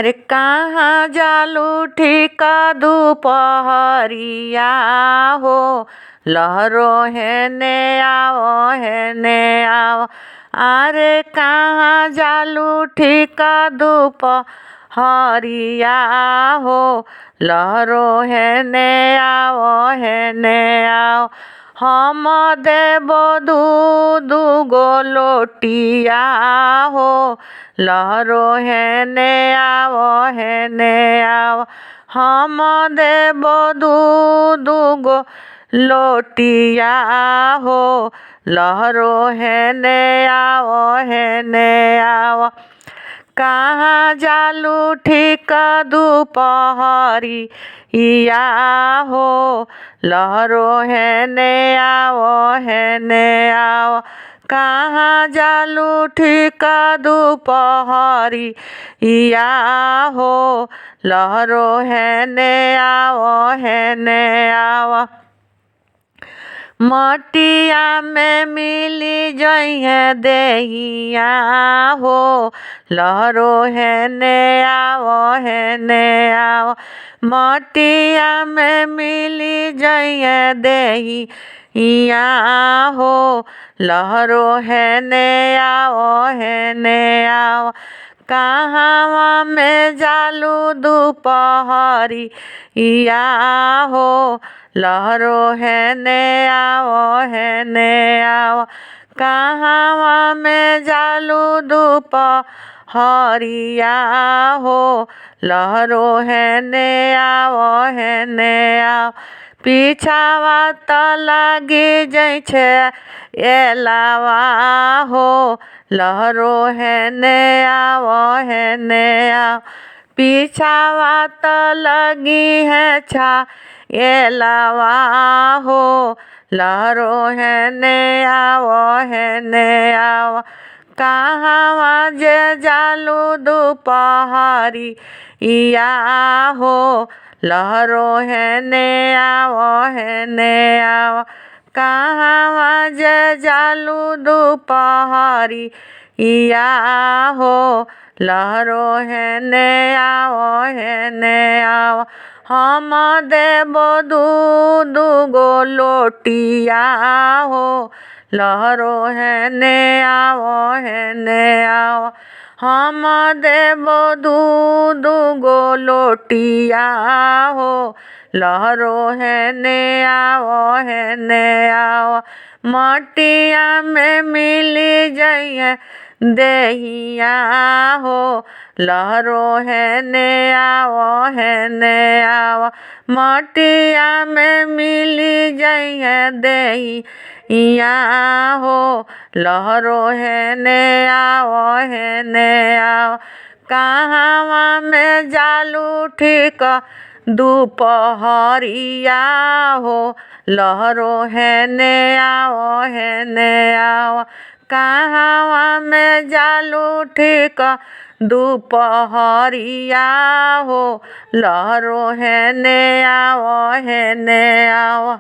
अरे कहाँ जालू ठीका दुपहरिया हो, लहरो हेने आओ। अरे कहाँ जालू ठीका दुपहरिया हो, लहरो हेने आओ। हम देबो दूगो लोटिया हो, लहरो हेने आओ। हम देबो दूगो लोटिया हो, लहरो हेने आओ। कहाँ जालू ठीका दुपहरिया हो, लहरो हेने आओ। कहाँ जालू ठीका दुपहरिया हो, लहरो हेने आओ। मटिया में मिली जइहे देहिया हो, लहरो हेने आओ। मटिया में मिली जइहे देहिया हो, लहरो हेने आओ। कहाँ में जालू दुपहरिया हो, लहरो हेने आओ। कहाँ में जालू दुपहरिया हो, लहरो हेने आओ। पीछावा त लागी जाइ छे एलावा हो, लहरो हेने आओ। पीछावा त लगी है छा एलावा हो, लहरो हेने आओ। कहाँ जे जालू दुपहरिया हो, लहरो हेने आओ। कहाँ जे जालू दुपहरिया हो, लहरो हेने आओ। हम देबो दूगो लोटिया हो, लहरो हेने आओ। हम देबो दूगो लोटिया हो, लहरो हेने आओ। मटिया में मिली जइहे देहिया हो, लहरो हेने आओ। मटिया में मिली जइहे देहिया हो, लहरो हेने आओ। कहाँ में जालू ठीका दुपहरिया हो, लहरो हेने आओ। कहाँ में जालू ठीका दुपहरिया हो, लहरो हेने आओ।